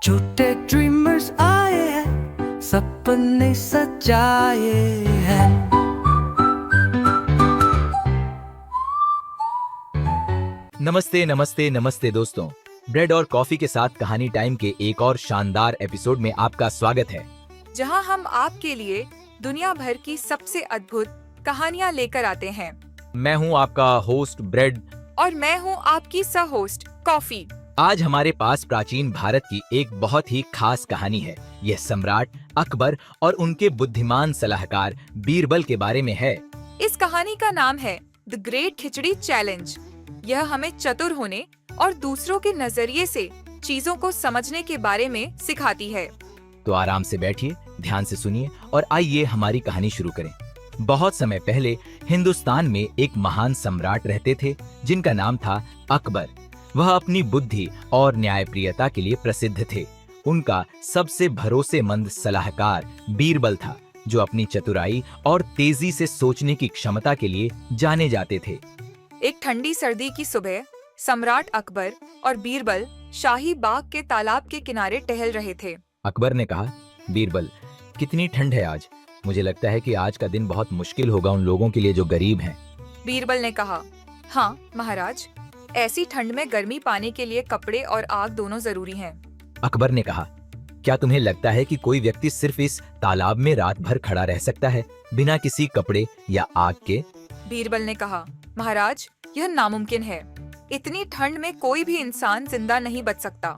छोटे ड्रीमर्स आए हैं, सपने सजाए हैं। नमस्ते नमस्ते नमस्ते दोस्तों, ब्रेड और कॉफी के साथ कहानी टाइम के एक और शानदार एपिसोड में आपका स्वागत है। जहां हम आपके लिए दुनिया भर की सबसे अद्भुत कहानियां लेकर आते हैं। मैं हूं आपका होस्ट ब्रेड और मैं हूं आपकी सह होस्ट कॉफी। आज हमारे पास प्राचीन भारत की एक बहुत ही खास कहानी है। यह सम्राट अकबर और उनके बुद्धिमान सलाहकार बीरबल के बारे में है। इस कहानी का नाम है द ग्रेट खिचड़ी चैलेंज। यह हमें चतुर होने और दूसरों के नजरिए से चीजों को समझने के बारे में सिखाती है। तो आराम से बैठिए, ध्यान से सुनिए और आइए हमारी कहानी शुरू करें। बहुत समय पहले हिंदुस्तान में एक महान सम्राट रहते थे जिनका नाम था अकबर। वह अपनी बुद्धि और न्यायप्रियता के लिए प्रसिद्ध थे। उनका सबसे भरोसेमंद सलाहकार बीरबल था, जो अपनी चतुराई और तेजी से सोचने की क्षमता के लिए जाने जाते थे। एक ठंडी सर्दी की सुबह सम्राट अकबर और बीरबल शाही बाग के तालाब के किनारे टहल रहे थे। अकबर ने कहा, बीरबल, कितनी ठंड है आज। मुझे लगता है कि आज का दिन बहुत मुश्किल होगा उन लोगों के लिए जो गरीब हैं। बीरबल ने कहा, हाँ महाराज, ऐसी ठंड में गर्मी पाने के लिए कपड़े और आग दोनों जरूरी हैं। अकबर ने कहा, क्या तुम्हें लगता है कि कोई व्यक्ति सिर्फ इस तालाब में रात भर खड़ा रह सकता है बिना किसी कपड़े या आग के? बीरबल ने कहा, महाराज, यह नामुमकिन है। इतनी ठंड में कोई भी इंसान जिंदा नहीं बच सकता।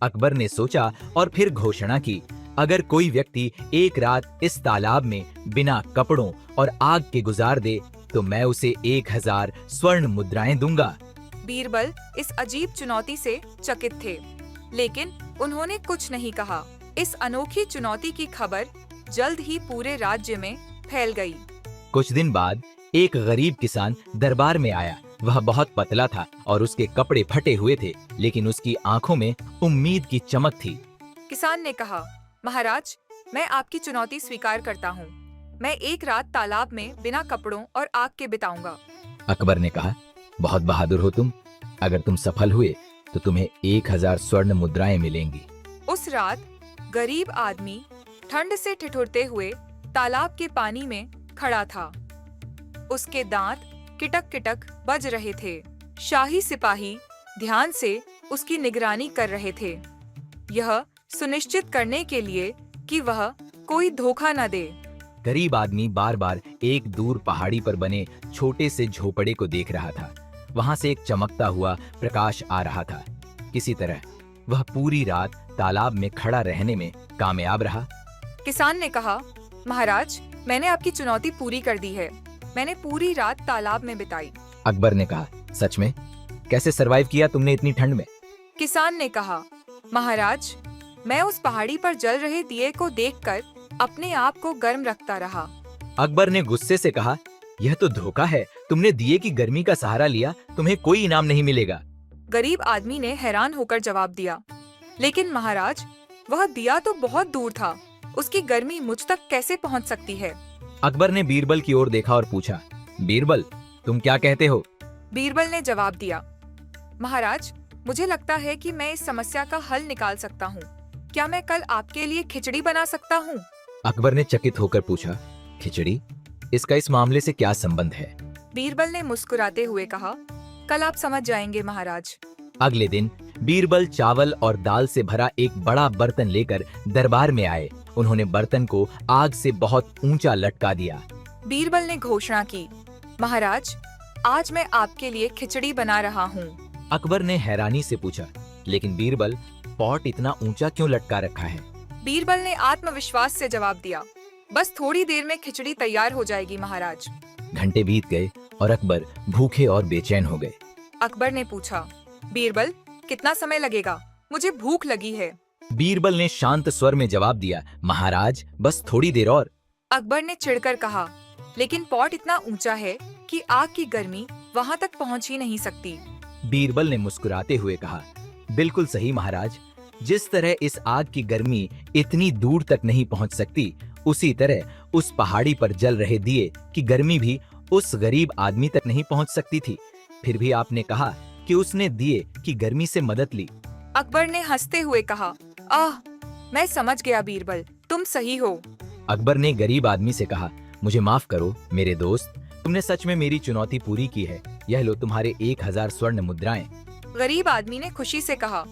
अकबर ने सोचा और फिर घोषणा की, अगर कोई व्यक्ति एक रात इस तालाब में बिना कपड़ों और आग के गुजार दे तो मैं उसे 1000 स्वर्ण मुद्राएं दूंगा। बीरबल इस अजीब चुनौती से चकित थे, लेकिन उन्होंने कुछ नहीं कहा। इस अनोखी चुनौती की खबर जल्द ही पूरे राज्य में फैल गई। कुछ दिन बाद एक गरीब किसान दरबार में आया। वह बहुत पतला था और उसके कपड़े फटे हुए थे, लेकिन उसकी आंखों में उम्मीद की चमक थी। किसान ने कहा, महाराज, मैं आपकी चुनौती स्वीकार करता हूँ। मैं एक रात तालाब में बिना कपड़ों और आग के बिताऊंगा। अकबर ने कहा, बहुत बहादुर हो तुम। अगर तुम सफल हुए तो तुम्हें 1000 स्वर्ण मुद्राएं मिलेंगी। उस रात गरीब आदमी ठंड से ठिठुरते हुए तालाब के पानी में खड़ा था। उसके दांत किटक किटक बज रहे थे। शाही सिपाही ध्यान से उसकी निगरानी कर रहे थे, यह सुनिश्चित करने के लिए कि वह कोई धोखा न दे। गरीब आदमी बार बार एक दूर पहाड़ी पर बने छोटे से झोपड़े को देख रहा था। वहां से एक चमकता हुआ प्रकाश आ रहा था। किसी तरह वह पूरी रात तालाब में खड़ा रहने में कामयाब रहा। किसान ने कहा, महाराज, मैंने आपकी चुनौती पूरी कर दी है। मैंने पूरी रात तालाब में बिताई। अकबर ने कहा, सच में? कैसे सरवाइव किया तुमने इतनी ठंड में? किसान ने कहा, महाराज, मैं उस पहाड़ी पर जल रहे दिए को देखकर अपने आप को गर्म रखता रहा। अकबर ने गुस्से से कहा, यह तो धोखा है। तुमने दिए की गर्मी का सहारा लिया, तुम्हें कोई इनाम नहीं मिलेगा। गरीब आदमी ने हैरान होकर जवाब दिया, लेकिन महाराज, वह दिया तो बहुत दूर था। उसकी गर्मी मुझ तक कैसे पहुंच सकती है? अकबर ने बीरबल की ओर देखा और पूछा, बीरबल, तुम क्या कहते हो? बीरबल ने जवाब दिया, महाराज, मुझे लगता है कि मैं इस समस्या का हल निकाल सकता हूँ। क्या मैं कल आपके लिए खिचड़ी बना सकता हूँ? अकबर ने चकित होकर पूछा, खिचड़ी? इसका इस मामले से क्या संबंध है? बीरबल ने मुस्कुराते हुए कहा, कल आप समझ जाएंगे महाराज। अगले दिन बीरबल चावल और दाल से भरा एक बड़ा बर्तन लेकर दरबार में आए। उन्होंने बर्तन को आग से बहुत ऊंचा लटका दिया। बीरबल ने घोषणा की, महाराज, आज मैं आपके लिए खिचड़ी बना रहा हूँ। अकबर ने हैरानी से पूछा, लेकिन बीरबल, पॉट इतना ऊंचा क्यों लटका रखा है? बीरबल ने आत्मविश्वास से जवाब दिया, बस थोड़ी देर में खिचड़ी तैयार हो जाएगी महाराज। घंटे बीत गए और अकबर भूखे और बेचैन हो गए। अकबर ने पूछा, बीरबल, कितना समय लगेगा? मुझे भूख लगी है। बीरबल ने शांत स्वर में जवाब दिया, महाराज, बस थोड़ी देर और। अकबर ने चिढ़कर कहा, लेकिन पॉट इतना ऊंचा है कि आग की गर्मी वहाँ तक पहुँच ही नहीं सकती। बीरबल ने मुस्कुराते हुए कहा, बिल्कुल सही महाराज। जिस तरह इस आग की गर्मी इतनी दूर तक नहीं पहुंच सकती, उसी तरह उस पहाड़ी पर जल रहे दिए की गर्मी भी उस गरीब आदमी तक नहीं पहुंच सकती थी। फिर भी आपने कहा कि उसने दिए की गर्मी से मदद ली। अकबर ने हंसते हुए कहा, आह, मैं समझ गया बीरबल, तुम सही हो। अकबर ने गरीब आदमी से कहा, मुझे माफ करो मेरे दोस्त, तुमने सच में मेरी चुनौती पूरी की है। यह लो तुम्हारे 1000 स्वर्ण मुद्राएं। गरीब आदमी ने खुशी से कहा,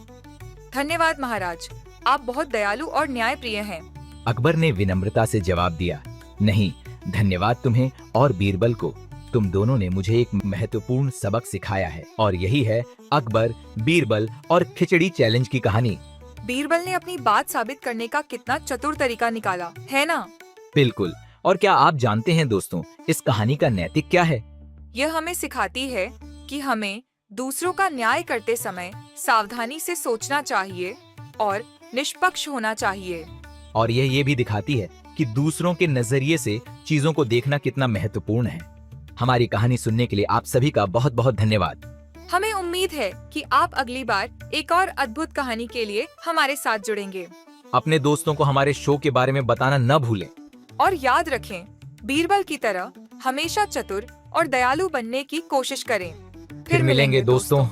धन्यवाद महाराज, आप बहुत दयालु और न्यायप्रिय हैं। अकबर ने विनम्रता से जवाब दिया, नहीं, धन्यवाद तुम्हें और बीरबल को। तुम दोनों ने मुझे एक महत्वपूर्ण सबक सिखाया है और यही है अकबर, बीरबल और खिचड़ी चैलेंज की कहानी। बीरबल ने अपनी बात साबित करने का कितना चतुर तरीका निकाला, है ना? बिल्कुल। और क्या आप जानते हैं दोस्तों, इस कहानी का नैतिक क्या है? यह हमें सिखाती है कि हमें दूसरों का न्याय करते समय सावधानी से सोचना चाहिए और निष्पक्ष होना चाहिए। और यह ये भी दिखाती है कि दूसरों के नजरिए से चीजों को देखना कितना महत्वपूर्ण है। हमारी कहानी सुनने के लिए आप सभी का बहुत बहुत धन्यवाद। हमें उम्मीद है कि आप अगली बार एक और अद्भुत कहानी के लिए हमारे साथ जुड़ेंगे। अपने दोस्तों को हमारे शो के बारे में बताना न भूलें। और याद रखें, बीरबल की तरह हमेशा चतुर और दयालु बनने की कोशिश करें। फिर मिलेंगे दोस्तों।